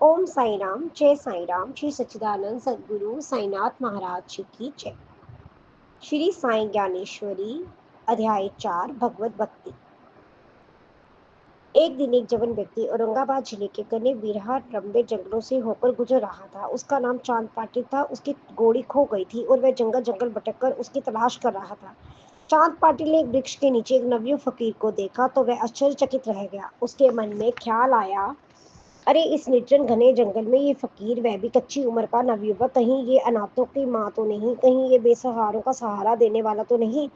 ओम साई राम, जय साई राम। श्री सच्चिदानंद सदगुरु साईनाथ महाराज जी की जय। श्री साई ज्ञानेश्वरी, अध्याय 4, भगवत भक्ति। एक दिन एक जवान व्यक्ति औरंगाबाद जिले के घने बिरहा लंबे जंगलों से होकर गुजर रहा था। उसका नाम चांद पाटिल था। उसकी घोड़ी खो गई थी और वह जंगल जंगल भटक कर उसकी तलाश कर रहा था। चांद पाटिल ने एक वृक्ष के नीचे एक नवयुवक फकीर को देखा तो वह आश्चर्यचकित रह गया। उसके मन में ख्याल आया, अरे इस निर्जन घने जंगल में ये फकीर, वह भी कच्ची उम्र का नवयुवक, कहीं ये अनाथों की माँ तो नहीं, कहीं ये बेसहारों का सहारा देने वाला तो नहीं।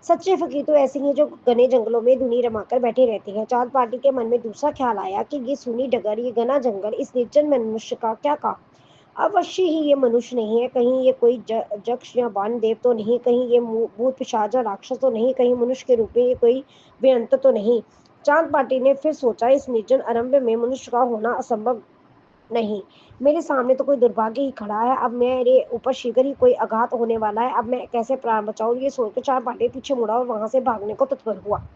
सच्चे फकीर तो ऐसे ही हैं जो घने जंगलों में धुनी रमाकर बैठे रहते हैं। चांद पाटिल के मन में दूसरा ख्याल आया कि ये सूनी डगर, ये घना जंगल, इस निर्जन मनुष्य का क्या काम। अवश्य ही ये मनुष्य नहीं है, कहीं ये कोई जक्ष या वान देव तो नहीं, कहीं ये भूत पिशाच या राक्षस तो नहीं, कहीं मनुष्य के रूप में ये कोई बेअंत तो नहीं। चांद पाटिल ने फिर सोचा, इस निर्जन अरण्य में मनुष्य का होना असंभव नहीं। मेरे सामने तो कोई दुर्भाग्य ही खड़ा है। अब मेरे ऊपर शीघ्र ही कोई आघात होने वाला है। अब मैं कैसे प्राण बचाऊं, ये सोचकर चांद पाटिल पीछे मुड़ा और वहां से भागने को तत्पर हुआ।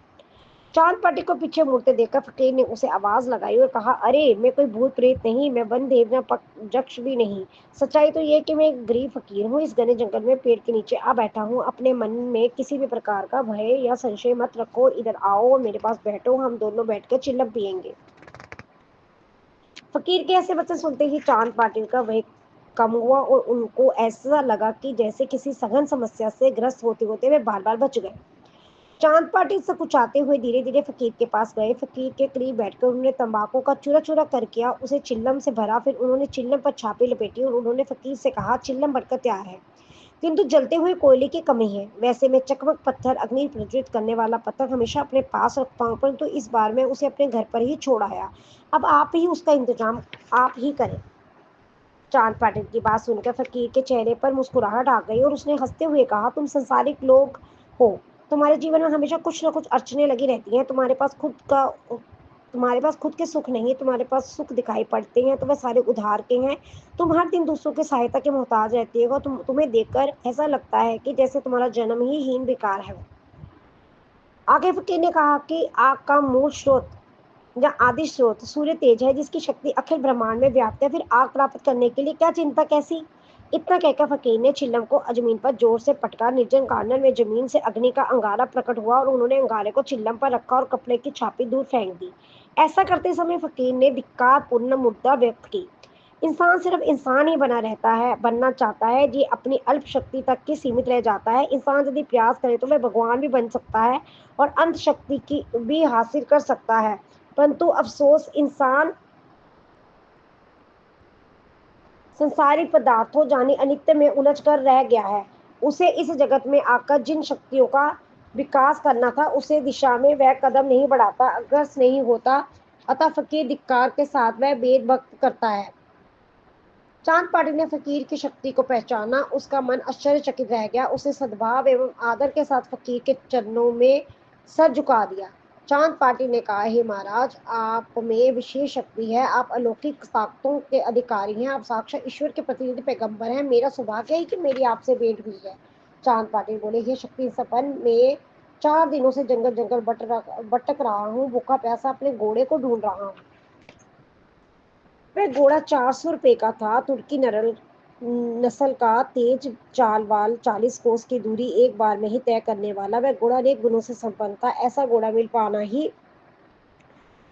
चांद पाटिल को पीछे मुड़ते देखकर फकीर ने उसे आवाज लगाई और कहा, अरे मैं कोई भूत प्रेत नहीं, मैं वन देव या जक्ष भी नहीं। सच्चाई तो ये कि मैं एक गरीब फकीर हूँ। इस घने जंगल में पेड़ के नीचे आ बैठा हूँ। अपने मन में किसी भी प्रकार का भय या संशय मत रखो। इधर आओ और मेरे पास बैठो, हम दोनों बैठकर चिल्लम पियेंगे। फकीर के ऐसे वचन सुनते ही चांद पाटिल का वह कम हुआ और उनको ऐसा लगा कि जैसे किसी सघन समस्या से ग्रस्त होते होते वे बार बार बच गए। चांद पाटिल सकुचाते हुए धीरे धीरे फकीर के पास गए। फकीर के करीब बैठकर उन्होंने तंबाकू का चूरा चूरा कर किया, उसे चिल्लम से भरा। फिर उन्होंने चिल्लम पर छापे लपेटी और उन्होंने फकीर से कहा, चिल्लम बनकर तैयार है, किंतु जलते हुए कोयले की कमी है। वैसे मैं चकमक पत्थर, अग्नि प्रज्वलित करने वाला पत्थर हमेशा अपने पास रखता हूँ, परंतु इस बार मैं उसे अपने घर पर ही छोड़ आया। अब आप ही उसका इंतजाम आप ही करें। चांद पाटिल की बात सुनकर फकीर के चेहरे पर मुस्कुराहट आ गई और उसने हंसते हुए कहा, तुम संसारिक लोग हो, तुम्हारे जीवन में हमेशा कुछ न कुछ अड़चने लगी रहती हैं। तुम्हारे पास खुद के सुख नहीं, तुम्हारे पास सुख दिखाई पड़ते हैं तो वह सारे उधार के हैं। तुम हर दिन दूसरों की सहायता के मोहताज रहती हो। तुम्हें देखकर ऐसा लगता है कि जैसे तुम्हारा जन्म ही हीन बेकार है। आगे फकीर ने कहा कि आग का मूल स्रोत या आदि स्रोत सूर्य तेज है, जिसकी शक्ति अखिल ब्रह्मांड में व्याप्त है। फिर आग प्राप्त करने के लिए क्या चिंता कैसी। इतना कहकर फकीर ने चिल्लम को जमीन पर जोर से पटका। निर्जन गार्डन में जमीन से अग्नि का अंगारा प्रकट हुआ और उन्होंने अंगारे को चिल्लम पर रखा और कपड़े की छापी दूर फेंक दी। ऐसा करते समय फकीर ने धिक्कार पूर्ण मुद्दा व्यक्त की, इंसान सिर्फ इंसान ही बनना चाहता है, ये अपनी अल्प शक्ति तक ही सीमित रह जाता है। इंसान यदि प्रयास करे तो वह भगवान भी बन सकता है और अंत शक्ति की भी हासिल कर सकता है, परंतु अफसोस इंसान संसारिक पदार्थों जानी अनित्य में उलझ कर रह गया है। उसे इस जगत में आकर जिन शक्तियों का विकास करना था, उसे दिशा में वह कदम नहीं बढ़ाता, अग्रसर नहीं होता। अतः फकीर धिक्कार के साथ वह वेद भक्त करता है। चांद पाटिल ने फकीर की शक्ति को पहचाना। उसका मन आश्चर्यचकित रह गया। उसने सद्भाव एवं आदर के साथ फकीर के चरणों में सर झुका दिया। चांद पाटिल ने कहा, हे महाराज, आप में विशेष शक्ति है, आप अलौकिक ताकतों के अधिकारी हैं, आप साक्षात ईश्वर के प्रतिनिधि पैगंबर हैं। मेरा सौभाग्य है कि मेरी आपसे भेंट हुई है। चांद पाटिल बोले, हे शक्ति संपन्न, मैं 4 दिनों से जंगल जंगल भटक रहा हूँ, भूखा प्यासा अपने घोड़े को ढूंढ रहा हूँ। वह घोड़ा 400 रुपए का था। तुर्की नस्ल का, तेज चाल वाल, 40 कोस की दूरी एक बार में ही तय करने वाला। वह घोड़ा अनेक गुणों से संपन्न था। ऐसा घोड़ा मिल पाना ही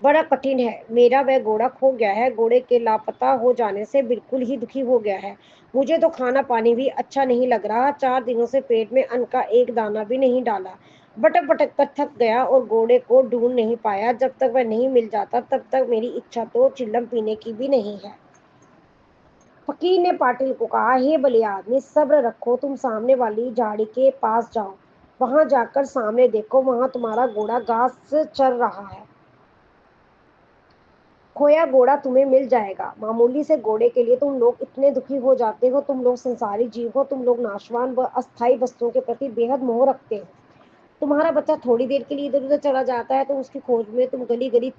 बड़ा कठिन है। मेरा वह घोड़ा खो गया है। घोड़े के लापता हो जाने से बिल्कुल ही दुखी हो गया है। मुझे तो खाना पानी भी अच्छा नहीं लग रहा। 4 दिनों से पेट में अन्न का एक दाना भी नहीं डाला। भटक भटक कर थक गया और घोड़े को ढूंढ नहीं पाया। जब तक वह नहीं मिल जाता तब तक मेरी इच्छा तो चिल्लम पीने की भी नहीं है। फकीर ने पाटिल को कहा, हे भले आदमी, सब्र रखो, तुम सामने वाली झाड़ी के पास जाओ, वहां जाकर सामने देखो, वहां तुम्हारा घोड़ा घास चर रहा है। खोया घोड़ा तुम्हें मिल जाएगा। मामूली से घोड़े के लिए तुम लोग इतने दुखी हो जाते हो। तुम लोग संसारी जीव हो, तुम लोग नाशवान व अस्थायी वस्तुओं के प्रति बेहद मोह रखते हो। तुम्हारा बच्चा थोड़ी देर के लिए इधर उधर चला जाता है तो उसकी खोज में तुम गली गली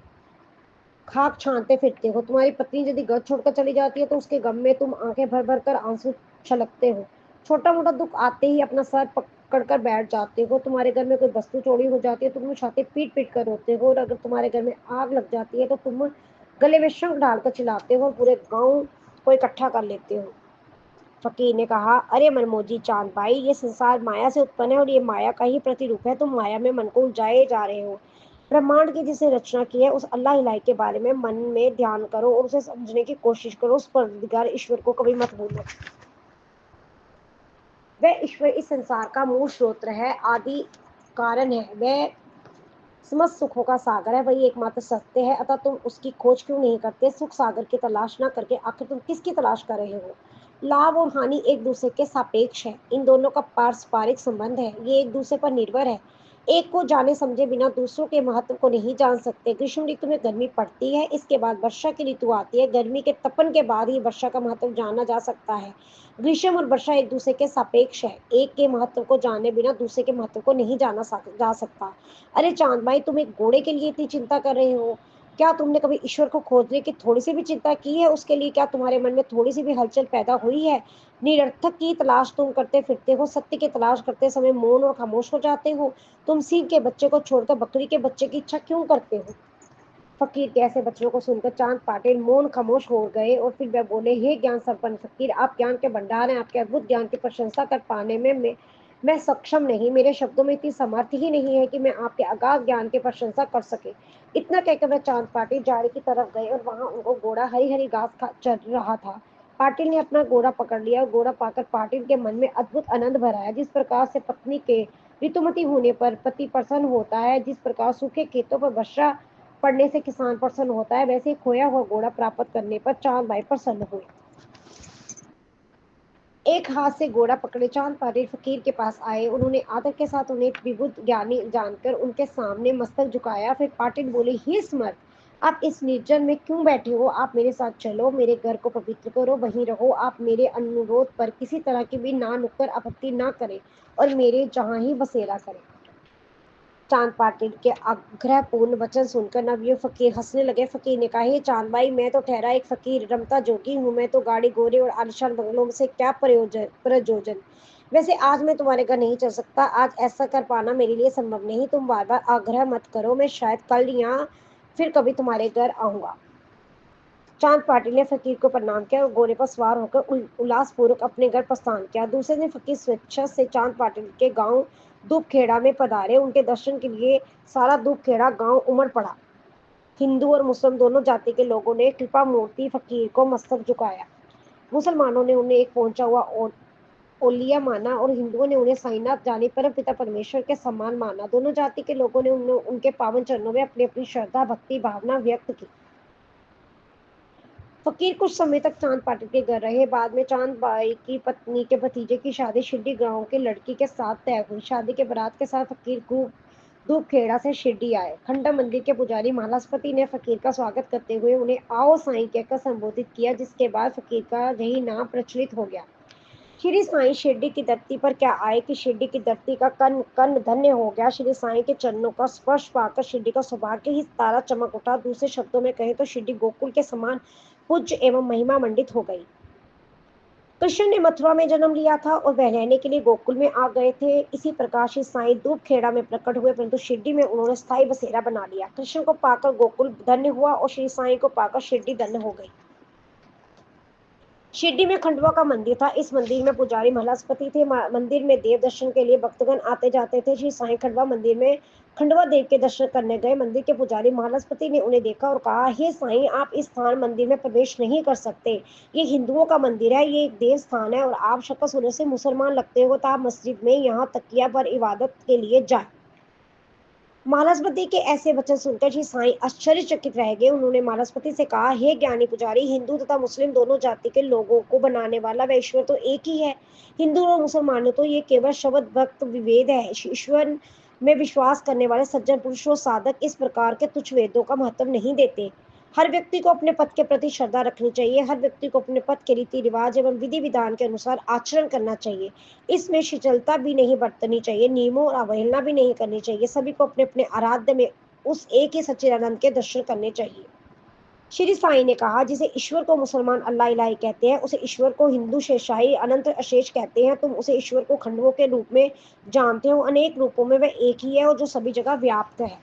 खाक छानते फिरते हो। तुम्हारी पत्नी यदि घर छोड़कर चली जाती है तो उसके गम में तुम आंखें भर भर कर आंसू छलकते हो। छोटा मोटा दुख आते ही अपना सर पकड़ कर बैठ जाते हो। तुम्हारे घर में कोई वस्तु चोरी हो जाती है तो तुम छाती पीट पीट कर रोते हो, और अगर तुम्हारे घर में आग लग जाती है तो तुम गले में शंख डालकर चिल्लाते हो और पूरे गांव को इकट्ठा कर लेते हो। फकीर ने कहा, अरे मनमोजी चांद भाई, ये संसार माया से उत्पन्न है और ये माया का ही प्रतिरूप है। तुम माया में मन को उलझाए जा रहे हो। ब्रह्मांड की जिसने रचना की है उस अल्लाह इलाही के बारे में मन में ध्यान करो और उसे समझने की कोशिश करो। उस परवरदिगार ईश्वर को कभी मत भूलो। वह ईश्वर इस संसार का मूल स्रोत है, आदि कारण है। वह समस्त सुखों का सागर है, वही एकमात्र सत्य है। अतः तुम उसकी खोज क्यों नहीं करते? सुख सागर की तलाश ना करके आखिर तुम किसकी तलाश कर रहे हो? लाभ और हानि एक दूसरे के सापेक्ष है। इन दोनों का पारस्परिक संबंध है, ये एक दूसरे पर निर्भर है। एक को जाने समझे बिना दूसरों के महत्व को नहीं जान सकते। ग्रीष्म ऋतु में गर्मी पड़ती है, इसके बाद वर्षा की ऋतु आती है। गर्मी के तपन के बाद ही वर्षा का महत्व जाना जा सकता है। ग्रीष्म और वर्षा एक दूसरे के सापेक्ष है। एक के महत्व को जाने बिना दूसरे के महत्व को नहीं जा सकता। अरे चांद भाई, तुम एक घोड़े के लिए इतनी चिंता कर रहे हो, क्या तुमने कभी ईश्वर को खोजने की थोड़ी सी भी चिंता की है? उसके लिए क्या तुम्हारे मन में थोड़ी सी भी हलचल पैदा हुई है? निरर्थक की तलाश तुम करते फिरते हो, सत्य की तलाश करते समय मौन और खामोश हो जाते हो। तुम सिंह के बच्चे को छोड़कर बकरी के बच्चे की इच्छा क्यों करते हो? फकीर के ऐसे बच्चों को सुनकर चांद पाटिल मौन खामोश हो गए और फिर वह बोले, हे ज्ञान संपन्न फकीर, आप ज्ञान के भंडार हैं। आपके अद्भुत ज्ञान की प्रशंसा कर पाने में मैं सक्षम नहीं। मेरे शब्दों में इतनी सामर्थ्य ही नहीं है कि मैं आपके अगाध ज्ञान की प्रशंसा कर सके। इतना कहकर वह चांद पाटिल झाड़ी की तरफ गए और वहां उनको घोड़ा हरी हरी घास चर रहा था। पाटिल ने अपना घोड़ा पकड़ लिया और घोड़ा पाकर पाटिल के मन में अद्भुत आनंद भरा है। जिस प्रकार से पत्नी के ऋतुमती होने पर पति प्रसन्न होता है, जिस प्रकार सूखे खेतों पर वर्षा पढ़ने से किसान प्रसन्न होता है, वैसे ही खोया हुआ घोड़ा प्राप्त करने पर चांद भाई प्रसन्न हुए। एक हाथ से घोड़ा पकड़े चांद पाटिल फकीर के पास आए। उन्होंने आदर के साथ उन्हें विबुद्ध ज्ञानी जानकर उनके सामने मस्तक झुकाया। फिर पाटिल बोले, हे स्मर्त, आप इस निर्जन में क्यों बैठे हो? आप मेरे साथ चलो, मेरे घर को पवित्र करो, वहीं रहो। आप मेरे अनुरोध पर किसी तरह की भी ना नुक्कड़ आपत्ति ना करें और मेरे जहां ही बसेरा करें। चांद पाटिल के आग्रहपूर्ण वचन सुनकर नवयुवक फकीर हंसने लगे। फकीर ने कहा, हे चांद भाई, मैं तो ठहरा एक फकीर, रमता जोगी हूँ। मैं तो गाड़ी घोड़े और आलिशान बंगलों से क्या प्रयोजन। वैसे आज मैं तुम्हारे घर नहीं चल सकता। आज ऐसा कर पाना मेरे लिए संभव नहीं। तुम बार बार आग्रह मत करो, मैं शायद कल या फिर कभी तुम्हारे घर आऊंगा। चांद पाटिल ने फकीर को प्रणाम किया और घोड़े पर सवार होकर उल्लासपूर्वक अपने घर प्रस्थान किया। दूसरे दिन फकीर स्वेच्छा से चांद पाटिल के गांव दुपखेड़ा में पधारे। उनके दर्शन के लिए सारा दुपखेड़ा गांव उमड़ पड़ा। हिंदू और मुस्लिम दोनों जाति के लोगों ने कृपा मूर्ति फकीर को मस्तक झुकाया। मुसलमानों ने उन्हें एक पहुंचा हुआ ओलिया माना और हिंदुओं ने उन्हें साईनाथ जानी परम पिता परमेश्वर के समान माना। दोनों जाति के लोगों ने उनके पावन चरणों में अपनी अपनी श्रद्धा भक्ति भावना व्यक्त की। फकीर कुछ समय तक चांद पाटिल के घर रहे। बाद में चांद भाई की पत्नी के भतीजे की शादी शिरडी गांव के लड़की के साथ तय हुई। शादी के बारात के साथ फकीर धूपखेड़ा से शिरडी आए। खंडा मंदिर के पुजारी महालक्ष्मपति ने फकीर का स्वागत करते हुए उन्हें आओ साईं कहकर संबोधित किया, जिसके बाद फकीर का यही नाम प्रचलित हो गया। श्री साईं शिरडी की धरती पर क्या आए कि शिरडी की धरती का कन कन धन्य हो गया। श्री साईं के चरणों का स्पर्श पाकर शिरडी का सौभाग्य ही तारा चमक उठा। दूसरे शब्दों में कहें तो शिरडी गोकुल के समान पूज्य एवं महिमा मंडित हो गई। कृष्ण ने मथुरा में जन्म लिया था और वह रहने के लिए गोकुल में आ गए थे। इसी प्रकार श्री साईं धूपखेड़ा में प्रकट हुए, परंतु शिरडी में उन्होंने स्थायी बसेरा बना लिया। कृष्ण को पाकर गोकुल धन्य हुआ और श्री साईं को पाकर शिरडी धन्य हो गई। शिरडी में खंडवा का मंदिर था। इस मंदिर में पुजारी महालक्ष्मपति थे। मंदिर में देव दर्शन के लिए भक्तगण आते जाते थे। श्री साईं खंडवा मंदिर में खंडवा देव के दर्शन करने गए। मंदिर के पुजारी महालक्ष्मपति ने उन्हें देखा और कहा, हे साईं, आप इस स्थान मंदिर में प्रवेश नहीं कर सकते। ये हिंदुओं का मंदिर है, ये एक देव स्थान है और आप शक्ल सुनने से मुसलमान लगते हो, तो आप मस्जिद में यहाँ तकिया पर इबादत के लिए जाए। महालक्ष्मपति के ऐसे वचन सुनकर श्री साईं आश्चर्यचकित रह गए। उन्होंने महालक्ष्मपति से कहा, हे ज्ञानी पुजारी, हिंदू तथा मुस्लिम दोनों जाति के लोगों को बनाने वाला वह ईश्वर तो एक ही है। हिंदू और मुसलमानों तो ये केवल शब्द भक्त विभेद है। ईश्वर में विश्वास करने वाले सज्जन पुरुष और साधक इस प्रकार के तुच्छ वेदों का महत्व नहीं देते। हर व्यक्ति को अपने पद के प्रति श्रद्धा रखनी चाहिए। हर व्यक्ति को अपने पद के रीति रिवाज एवं विधि विधान के अनुसार आचरण करना चाहिए। इसमें शिथिलता भी नहीं बरतनी चाहिए, नियमों और अवहेलना भी नहीं करनी चाहिए। सभी को अपने अपने आराध्य में उस एक ही सच्चिदानंद के दर्शन करने चाहिए। श्री साईं ने कहा, जिसे ईश्वर को मुसलमान अल्लाह इलाही कहते हैं, उसे ईश्वर को हिंदू शेषाही अनंत अशेष कहते हैं। तुम उसे ईश्वर को खंडों के रूप में जानते हो। अनेक रूपों में वह एक ही है और जो सभी जगह व्याप्त है।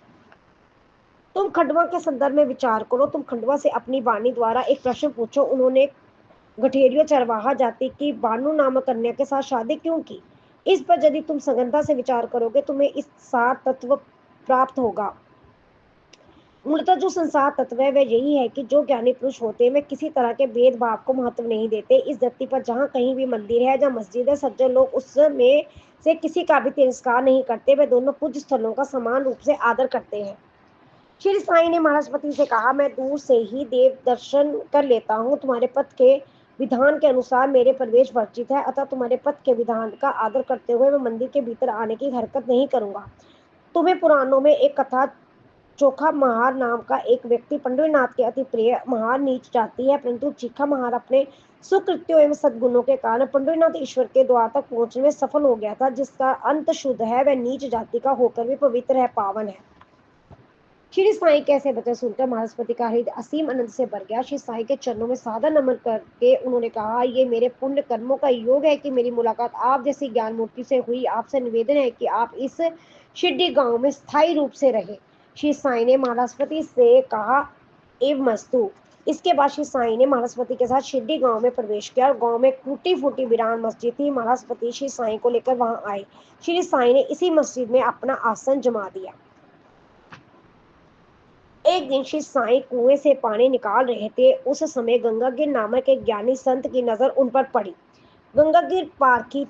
तुम खंडवा के संदर्भ में विचार करो, तुम खंडवा से अपनी वाणी द्वारा एक प्रश्न पूछो, उन्होंने गठेरिया चरवाहा जाति की बानू नामक कन्या के साथ शादी क्यों की। इस पर यदि तुम सघनता से विचार करोगे तुम्हें इस सार तत्व प्राप्त होगा। मूलतः जो संसार तत्व है वह यही है कि जो ज्ञानी पुरुष होते हैं वे किसी तरह के भेदभाव को महत्व नहीं देते। इस धरती पर जहाँ कहीं भी मंदिर है, जहाँ मस्जिद है, सज्जन लोग उसमें से किसी का भी तिरस्कार नहीं करते, वे दोनों पूज्य स्थलों का समान रूप से आदर करते हैं। श्री साईं ने महाराष्ट्रपति से कहा, मैं दूर से ही देव दर्शन कर लेता हूँ, तुम्हारे पथ के विधान के अनुसार मेरे प्रवेश वर्जित है, अतः तुम्हारे पथ के विधान का आदर करते हुए मैं मंदिर के भीतर आने की हरकत नहीं करूंगा। तुम्हें पुराणों में एक कथा, चोखा महार नाम का एक व्यक्ति पंडरीनाथ के अति प्रिय महार नीच जाती है, परंतु चीखा महार अपने सुकृत्यों एवं सद्गुणों के कारण पंडरीनाथ ईश्वर के द्वार तक पहुंचने में सफल हो गया था। जिसका अंत शुद्ध है वह नीच जाति का होकर भी पवित्र है, पावन है। श्री साईं कैसे बचे सुनकर महाराष्ट्रपति का हृदय असीम आनंद से भर गया। श्री साईं के चरणों में सादा नमन करके उन्होंने कहा, ये मेरे पुण्य कर्मों का योग है कि मेरी मुलाकात आप जैसी ज्ञान मूर्ति से हुई। आपसे निवेदन है कि आप इस शिड्डी गांव में स्थायी रूप से रहे। श्री साईं ने महाराष्ट्रपति से कहा, एवं मस्तु। इसके बाद श्री साईं ने महाराष्ट्रपति के साथ शिड्डी गांव में प्रवेश किया और गांव में टूटी फूटी वीरान मस्जिद थी। महाराष्ट्रपति श्री साईं को लेकर वहां आए। श्री साईं ने इसी मस्जिद में अपना आसन जमा दिया। एक दिन श्री साईं कुएं से पानी निकाल रहे थे। उस समय गंगागिर नामक एक ज्ञानी संत की नजर उन पर पड़ी। गंगागिर पारखी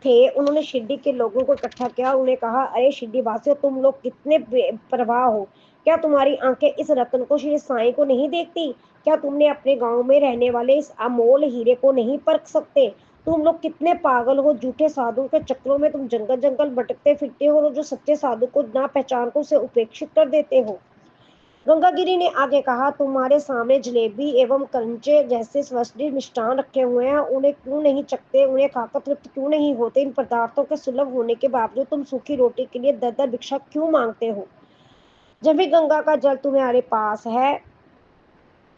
थे। उन्होंने शिड्डी के लोगों को इकट्ठा किया। उन्हें कहा, अरे शिड्डी वासियों, तुम लोग कितने बेपरवाह हो। क्या तुम्हारी आंखें इस रत्न को, श्री साईं को नहीं देखती? क्या तुमने अपने गांव में रहने वाले इस अमोल हीरे को नहीं परख सकते? तुम लोग कितने पागल हो। झूठे साधु के चक्रों में तुम जंगल जंगल भटकते फिरते हो और जो सच्चे साधु को ना पहचान को उसे उपेक्षित कर देते हो। गंगागिरी ने आगे कहा, तुम्हारे सामने जलेबी एवं कंचे जैसे स्वादिष्ट मिष्टान रखे हुए हैं, उन्हें क्यों नहीं चखते? उन्हें खाकर तृप्त क्यों नहीं होते? इन पदार्थों के सुलभ होने के बावजूद तुम सूखी रोटी के लिए दर दर भिक्षा क्यों मांगते हो? जब भी गंगा का जल तुम्हारे पास है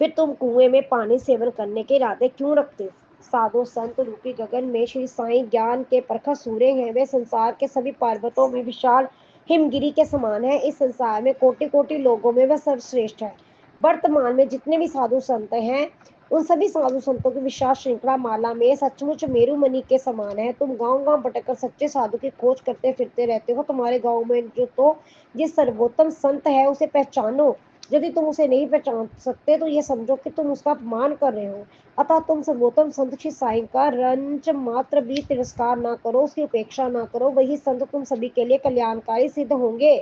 फिर तुम कुएं में पानी सेवन करने के इरादे क्यों रखते हो? साधु संत रूपी गगन में श्री साईं ज्ञान के प्रखर सूर्य हैं। वे संसार के सभी पर्वतों में विशाल हिमगिरी के समान है। इस संसार में कोटि कोटि लोगों में वह सर्वश्रेष्ठ है। वर्तमान में जितने भी साधु संत हैं उन सभी साधु संतों की विशाल श्रृंखला माला में सचमुच मेरुमणि के समान है। तुम गांव गांव भटककर सच्चे साधु की खोज करते फिरते रहते हो। तुम्हारे गांव में जो तो जिस सर्वोत्तम संत है उसे पहचानो। यदि तुम उसे नहीं पहचान सकते तो ये समझो कि तुम उसका अपमान कर रहे हो। अतः तुम सर्वोत्तम संत श्री साईं का रंच मात्र भी तिरस्कार ना करो, उसकी उपेक्षा ना करो। वही संत तुम सभी के लिए कल्याणकारी सिद्ध होंगे।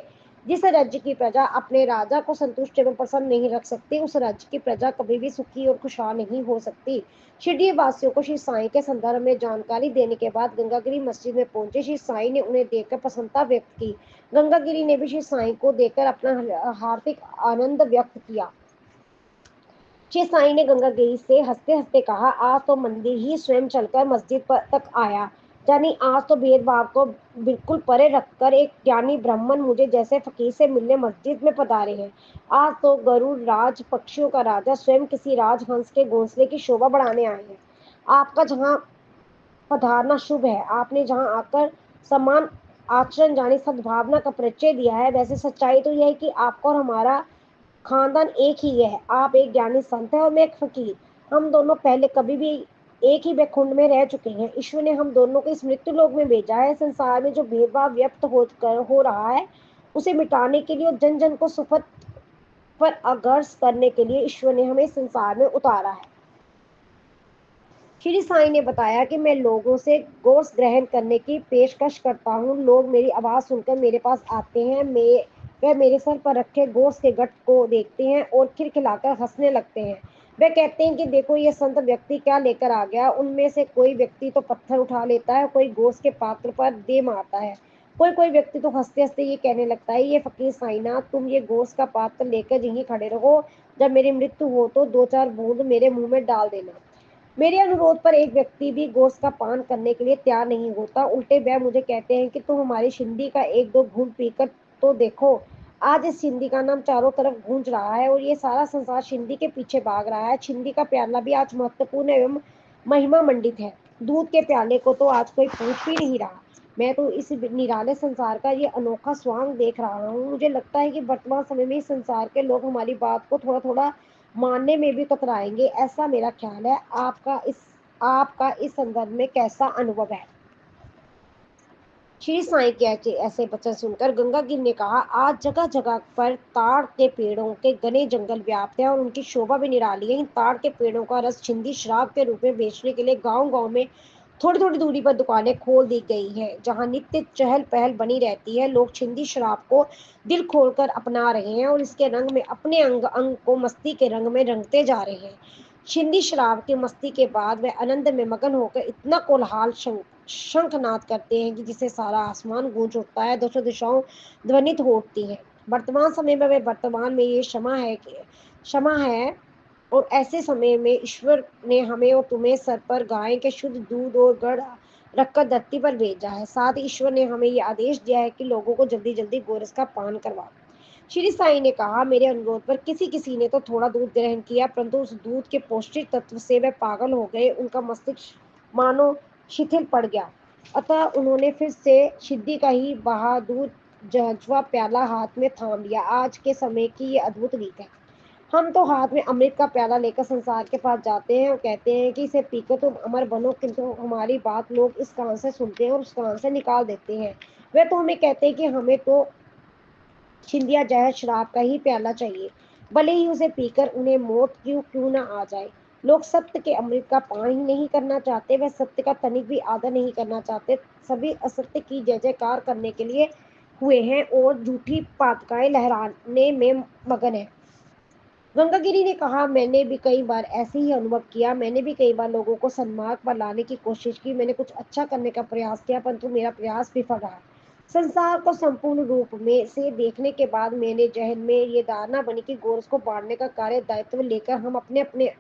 जिस राज्य की प्रजा अपने राजा को संतुष्ट एवं प्रसन्न नहीं रख सकती, उस राज्य की प्रजा कभी भी सुखी और खुशहाल नहीं हो सकती। शिरडी वासियों को श्री साईं के संदर्भ में जानकारी देने के बाद गंगागिरी मस्जिद में पहुंचे श्री साईं ने उन्हें देखकर प्रसन्नता व्यक्त की। गंगागिरी ने भी श्री साईं को देखकर अपना हार्दिक आनंद व्यक्त किया। श्री साईं ने गंगागिरी से हंसते हंसते कहा, आज तो मंदिर ही स्वयं चलकर मस्जिद तक आया। यानी आज तो भेदभाव को बिल्कुल परे रखकर एक ज्ञानी ब्राह्मण मुझे जैसे फकीर से मिलने मस्जिद में पधारे हैं। आज तो गरुड़ राज पक्षियों का राजा स्वयं किसी राजहंस के घोंसले की शोभा बढ़ाने आए हैं। आपका जहाँ पधारना शुभ है। आपने जहाँ आकर समान आचरण जानी सद्भावना का परिचय दिया है। वैसे सच्चाई तो यह है कि आपका और हमारा खानदान एक ही है। आप एक ज्ञानी संत है और मैं एक फकीर। हम दोनों पहले कभी भी एक ही बैकुंठ में रह चुके हैं। ईश्वर ने हम दोनों को इस मृत्यु लोक में भेजा है। संसार में जो भेदभाव व्यक्त हो रहा है उसे मिटाने के लिए और जन जन को सुखद पर आदर्श करने के लिए ईश्वर ने हमें संसार में उतारा है। श्री साईं ने बताया कि मैं लोगों से गोश्त ग्रहण करने की पेशकश करता हूँ। लोग मेरी आवाज़ सुनकर मेरे पास आते हैं। वह मेरे सर पर रखे गोश्त के गठ को देखते हैं और खिलखिलाकर हंसने लगते हैं। वे कहते हैं कि देखो ये संत व्यक्ति क्या लेकर आ गया। उनमें से कोई व्यक्ति तो पत्थर उठा लेता है, कोई गोश्त के पात्र पर दे मारता है, कोई कोई व्यक्ति तो हंसते हंसते ये कहने लगता है, ये फकीर साईनाथ, तुम ये गोश्त का पात्र लेकर यहीं खड़े रहो। जब मेरी मृत्यु हो तो 2-4 बूंद मेरे मुंह में डाल देना। मेरे अनुरोध पर एक व्यक्ति भी गोश्त का पान करने के लिए तैयार नहीं होता। उल्टे वह मुझे कहते हैं कि तुम हमारी शिंदी का 1-2 घूंट पीकर तो देखो। आज इस शिंदी का नाम चारों तरफ गूंज रहा है और ये सारा संसार शिंदी के पीछे भाग रहा है। शिंदी का प्याला भी आज महत्वपूर्ण एवं महिमा मंडित है। दूध के प्याले को तो आज कोई पूछ भी नहीं रहा। मैं तो इस निराले संसार का ये अनोखा स्वांग देख रहा हूँ। मुझे लगता है कि वर्तमान समय में इस संसार के लोग हमारी बात को थोड़ा-थोड़ा मानने में भी कतराएँगे, ऐसा मेरा ख्याल है। आपका इस संदर्भ में कैसा अनुभव है? श्री साईं के ऐसे वचन सुनकर गंगागिर ने कहा, आज जगह जगह पर ताड़ के पेड़ों के घने जंगल व्याप्त है और उनकी शोभा भी निराली है। इन ताड़ के पेड़ों का रस छिंदी शराब के रूप में बेचने के लिए गांव गांव में थोड़ी थोड़ी दूरी पर दुकानें खोल दी गई है, जहां नित्य चहल पहल बनी रहती है। लोग छिंदी शराब को दिल खोलकर अपना रहे हैं और इसके रंग में अपने अंग अंग को मस्ती के रंग में रंगते जा रहे हैं। छिंदी शराब की मस्ती के बाद वह आनंद में मगन होकर इतना कोलाहल शंखनाद करते हैं कि जिसे सारा आसमान गूंज उठता है, दसों दिशाओं ध्वनित हो उठती है। वर्तमान समय में वे वर्तमान में ये क्षमा है और ऐसे समय में ईश्वर ने हमें और तुम्हें सर पर गाय के शुद्ध दूध और गढ़ रखकर धरती पर भेजा है। साथ ही ईश्वर ने हमें ये आदेश दिया है कि लोगों को जल्दी जल्दी गोरस का पान करवाओ। श्री साई ने कहा, मेरे अनुरोध पर किसी किसी ने तो थोड़ा दूध ग्रहण किया, परंतु उस दूध के पौष्टिक तत्व से वे पागल हो गए। उनका मस्तिष्क मानो शिथिल पड़ गया। अतः उन्होंने फिर से सिद्धि का ही बहादुर जज्बा प्याला हाथ में थाम लिया। आज के समय की ये अद्भुत रीत है। हम तो हाथ में अमृत का प्याला लेकर संसार के पास जाते हैं और कहते हैं कि इसे पीकर तुम अमर बनो, किंतु हमारी बात लोग इस कान से सुनते हैं और उस कान से निकाल देते हैं। वे तो हमें कहते हैं कि हमें तो छिंदिया जहर शराब का ही प्याला चाहिए, भले ही उसे पीकर उन्हें मौत क्यों क्यों ना आ जाए। लोग सत्य के अमृत का पान ही नहीं करना चाहते, वे सत्य का तनिक भी आदर नहीं करना चाहते। सभी असत्य की जय जयकार करने के लिए हुए हैं और झूठी पातकाएं लहराने में मगन है। गंगागिरी ने कहा, मैंने भी कई बार ऐसे ही अनुभव किया। मैंने भी कई बार लोगों को सन्मार्ग पर लाने की कोशिश की। मैंने कुछ अच्छा करने का प्रयास किया, परंतु मेरा प्रयास विफल रहा। संसार को संपूर्ण रूप में से देखने के बाद मेरे जहन में ये धारणा बनी कि गोरस को बांटने का कार्य दायित्व लेकर हम अपने अपने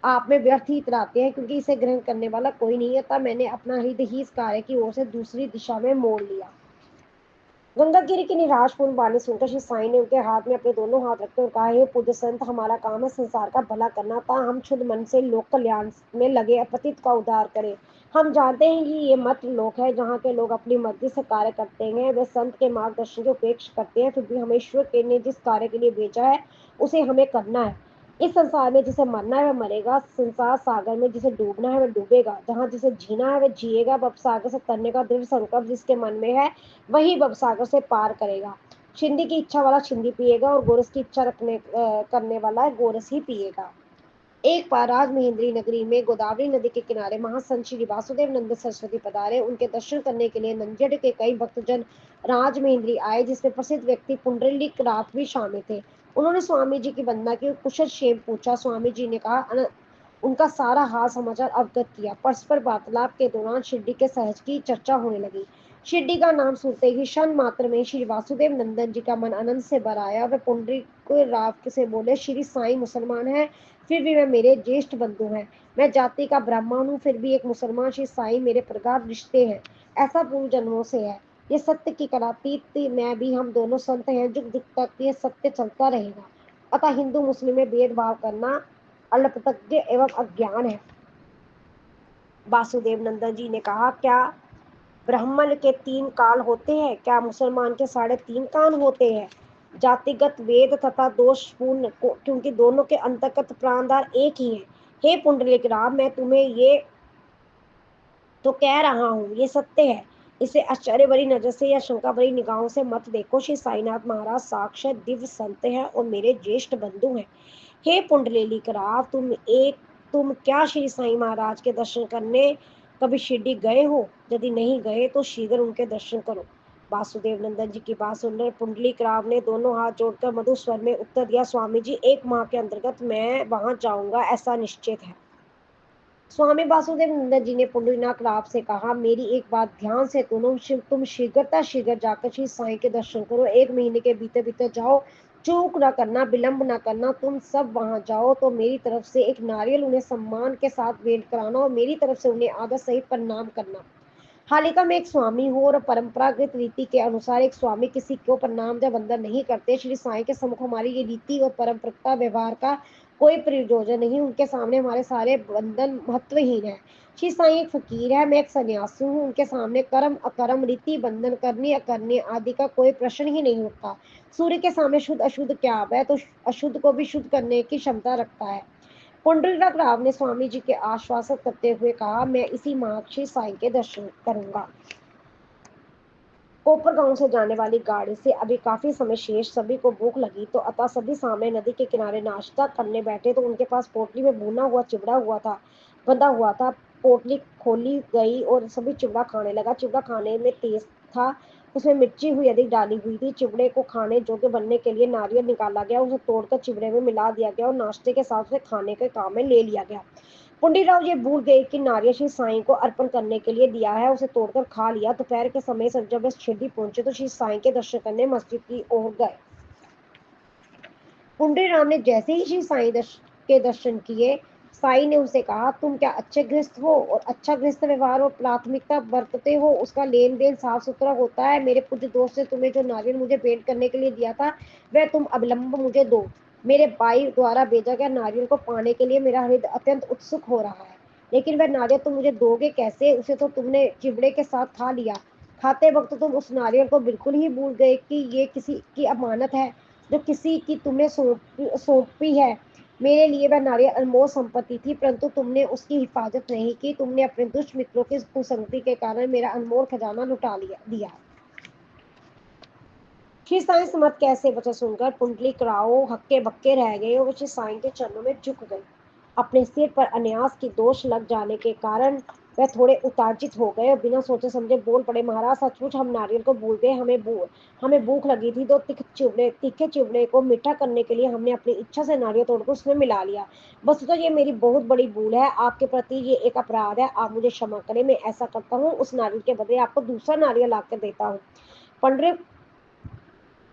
आप में व्यर्थ ही इतराते हैं, क्योंकि इसे ग्रहण करने वाला कोई नहीं है। तब मैंने अपना हृदय ही इस कार्य की ओर से दूसरी दिशा में मोड़ लिया। गंगागिरी की निराशपूर्ण वाणी सुनकर श्री साई ने उनके हाथ में अपने दोनों हाथ रखते और कहा, हे पूज्य संत, हमारा काम है संसार का भला करना था। हम शुद्ध मन से लोक कल्याण में लगे अपतित का उद्धार करें। हम जानते हैं कि ये मत लोक है जहाँ के लोग अपनी मर्जी से कार्य करते हैं, वे संत के मार्गदर्शन की उपेक्षा करते हैं। फिर भी हमें ईश्वर के ने जिस कार्य के लिए भेजा है उसे हमें करना है। इस संसार में जिसे मरना है वह मरेगा, संसार सागर में जिसे डूबना है वह डूबेगा, जहाँ जिसे जीना है वह जिएगा। भव सागर से तरने का दृढ़ संकल्प जिसके मन में है वही भवसागर से पार करेगा। छिंदी की इच्छा वाला छिंदी पिएगा और गोरस की इच्छा करने वाला गोरस ही पिएगा। एक बार राजमहेंद्री नगरी में गोदावरी नदी के किनारे महासंत श्री वासुदेव नंद सरस्वती पधारे। उनके दर्शन करने के लिए नंदेड़ के कई भक्तजन राजमहेंद्री आए, जिसमें प्रसिद्ध व्यक्ति पुंडरीक रात भी शामिल थे। उन्होंने स्वामी जी की वंदना की, कुशल क्षेम पूछा। स्वामी जी ने कहा, उनका सारा हाल समाचार अवगत किया। परस्पर वार्तालाप के दौरान शिरडी के सहज की चर्चा होने लगी। शिरडी का नाम सुनते ही क्षण मात्र में श्री वासुदेव नंदन जी का मन आनंद से भर आया। वे पुंडरीक राव से बोले, श्री साईं मुसलमान है, फिर भी वे मेरे ज्येष्ठ बंधु हैं। मैं जाति का ब्राह्मण हूँ, फिर भी एक मुसलमान श्री साईं मेरे प्रगाढ़ रिश्ते हैं। ऐसा पूर्व जन्मों से है। ये सत्य की कलातीत मैं भी, हम दोनों संत हैं। जुग जुग तक ये सत्य चलता रहेगा। अतः हिंदू मुस्लिम में भेदभाव करना अल्पज्ञ एवं अज्ञान है। वासुदेव नंदन जी ने कहा, क्या ब्राह्मण के 3 काल होते हैं? क्या मुसलमान के 3.5 कान होते हैं? जातिगत वेद तथा दोषपूर्ण क्योंकि दोनों के अंतर्गत प्राणधार एक ही है। हे पुंडलिक राम, मैं तुम्हें ये तो कह रहा हूँ, ये सत्य है। इसे आश्चर्य भरी नजर से या शंका भरी निगाहों से मत देखो। श्री साईनाथ महाराज साक्षात दिव्य संत हैं और मेरे ज्येष्ठ बंधु हैं। हे पुंडलीक राव, तुम क्या श्री साईं महाराज के दर्शन करने कभी शिरडी गए हो? यदि नहीं गए तो शीघ्र उनके दर्शन करो। वासुदेव नंदन जी की बात सुनकर पुंडलीक राव ने दोनों हाथ जोड़कर मधुर स्वर में उत्तर दिया, स्वामी जी, 1 माह के अंतर्गत मैं वहां जाऊंगा, ऐसा निश्चित है। स्वामी वासुदेव नंदन जी ने पुंडरीनाथ राव से कहा, मेरी एक बात ध्यान से तुम शीघ्र जाकर श्री साईं के दर्शन करो। 1 महीने के भीतर भीतर जाओ, चूक न करना, विलंब न करना। तुम सब वहां जाओ तो मेरी तरफ से एक नारियल उन्हें सम्मान के साथ भेंट कराना और मेरी तरफ से उन्हें आदर सहित प्रणाम करना। हालिका में एक स्वामी हो और परंपरागत रीति के अनुसार एक स्वामी किसी को प्रणाम या वंदन नहीं करते। श्री साईं के सम्मुख हमारी ये रीति और परंपरा व्यवहार का कोई प्रयोजन नहीं, उनके सामने हमारे सारे बंधन महत्वहीन है। श्री साईं एक फकीर है, मैं एक सन्यासी हूँ, उनके सामने कर्म अकर्म, रीति बंधन, करनी अकरनी आदि का कोई प्रश्न ही नहीं उठता। सूर्य के सामने शुद्ध अशुद्ध क्या, वह तो अशुद्ध को भी शुद्ध करने की क्षमता रखता है। पुंडरीक राव ने स्वामी जी के आश्वासित करते हुए कहा, मैं इसी माह श्री साईं के दर्शन करूंगा। कोपर गांव से जाने वाली गाड़ी से अभी काफी समय शेष। सभी को भूख लगी तो अतः सभी सामने नदी के किनारे नाश्ता करने बैठे तो उनके पास पोटली में भुना हुआ चिवड़ा हुआ था, बंधा हुआ था। पोटली खोली गई और सभी चिवड़ा खाने लगा। चिवड़ा खाने में तेज था, उसमें मिर्ची हुई अधिक डाली हुई थी। चिवड़े को खाने योग्य बनने के लिए नारियल निकाला गया, उसे तोड़कर चिवड़े में मिला दिया गया और नाश्ते के साथ उसे खाने के काम में ले लिया गया। पुंडीराव ये भूल गए कि नारियल श्री साईं को अर्पण करने के लिए दिया है, उसे तोड़कर खा लिया। दोपहर के समय जब वे शिरडी पहुंचे तो श्री साईं के दर्शन करने मस्जिद की ओर गए। पुंडीराव ने जैसे ही श्री साईं के दर्शन किए, साईं ने उसे कहा, तुम क्या अच्छे गृहस्थ हो और अच्छा गृहस्थ व्यवहार और प्राथमिकता बरतते हो, उसका लेन देन साफ सुथरा होता है। मेरे पूज्य दोस्त ने तुम्हें जो नारियल मुझे भेंट करने के लिए दिया था, वह तुम अविलंब मुझे दो। मेरे भाई द्वारा भेजा गया नारियल को पाने के लिए मेरा हृदय अत्यंत उत्सुक हो रहा है, लेकिन वह नारियल तुम मुझे दोगे कैसे? उसे तो तुमने चिवड़े के साथ खा लिया। खाते वक्त तुम उस नारियल को बिल्कुल ही भूल गए कि ये किसी की अमानत है, जो किसी की तुमने सौंपी है। मेरे लिए वह नारियल अनमोल संपत्ति थी, परंतु तुमने उसकी हिफाजत नहीं की। तुमने अपने दुष्ट मित्रों की कुसंगति के कारण मेरा अनमोल खजाना लुटा दिया। श्री साईं समझ कैसे बचा सुनकर पुंडलिक राव हक्के बक्के रह गए और श्री साईं के चरणों में झुक गए। अपने सिर पर अनायास की दोष लग जाने के कारण वह थोड़े उतार्जित हो गए और बिना सोचे समझे बोल पड़े, महाराज सचमुच हम नारियल को भूल गए। हमें भूख लगी थी तो तीखे चिवड़े को मीठा करने के लिए हमने अपनी इच्छा से नारियल तोड़कर उसमें मिला लिया। बस तो ये मेरी बहुत बड़ी भूल है, आपके प्रति ये एक अपराध है, आप मुझे क्षमा करें। मैं ऐसा करता हूँ, उस नारियल के बदले आपको दूसरा नारियल लाकर देता हूँ। पंडित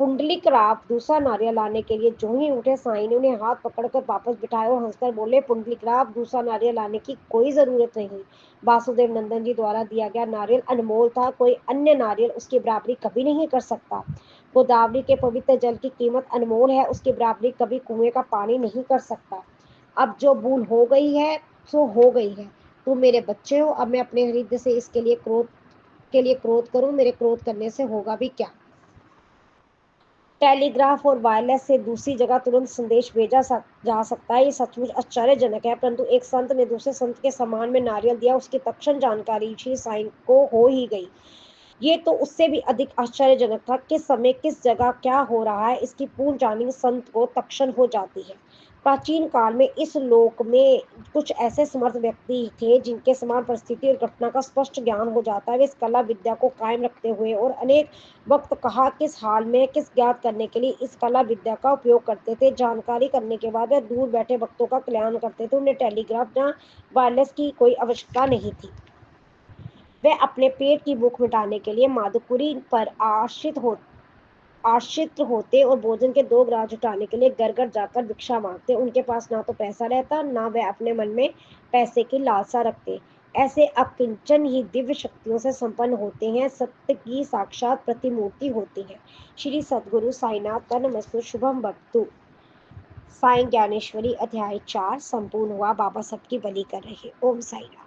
पुंडलिक राव दूसरा नारियल लाने के लिए जो ही उठे, साईं ने उन्हें हाथ पकड़कर वापस बिठाया और हंसकर बोले, पुंडलिक राव दूसरा नारियल लाने की कोई जरूरत नहीं। वासुदेव नंदन जी द्वारा दिया गया नारियल अनमोल था, कोई अन्य नारियल उसकी बराबरी कभी नहीं कर सकता। गोदावरी के पवित्र जल की कीमत अनमोल है, उसकी बराबरी कभी कुएं का पानी नहीं कर सकता। अब जो भूल हो गई है सो हो गई है। तुम मेरे बच्चे हो, अब मैं अपने हृदय से इसके लिए क्रोध करूं, मेरे क्रोध करने से होगा भी क्या? टेलीग्राफ और वायरलेस से दूसरी जगह तुरंत संदेश जा सकता है, ये सचमुच आश्चर्यजनक है। परंतु एक संत ने दूसरे संत के सम्मान में नारियल दिया, उसकी तत्क्षण जानकारी श्री साईं को हो ही गई। ये तो उससे भी अधिक आश्चर्यजनक था, किस समय किस जगह क्या हो रहा है इसकी पूर्ण जानकारी संत को तत्क्षण हो जाती है। प्राचीन काल में इस लोक में कुछ ऐसे समर्थ व्यक्ति थे जिनके समान परिस्थिति और घटना का स्पष्ट ज्ञान हो जाता है। वे इस कला विद्या को कायम रखते हुए और अनेक वक्त कहा किस हाल में किस ज्ञात करने के लिए इस कला विद्या का उपयोग करते थे। जानकारी करने के बाद वे दूर बैठे भक्तों का कल्याण करते थे। उन्हें टेलीग्राफ या वायरलेस की कोई आवश्यकता नहीं थी। वे अपने पेट की भूख मिटाने के लिए माधुपुरी पर आश्रित होते और भोजन के 2 ग्रास जुटाने के लिए घर घर जाकर भिक्षा मांगते। उनके पास ना तो पैसा रहता, ना वे अपने मन में पैसे की लालसा रखते। ऐसे अकिंचन ही दिव्य शक्तियों से संपन्न होते हैं, सत्य की साक्षात प्रतिमूर्ति होती है। श्री सद्गुरु साईनाथ का नमस्तु शुभम भक्तु। साईं ज्ञानेश्वरी अध्याय 4 संपूर्ण हुआ। बाबा सबकी बलि कर रहे। ओम साईं।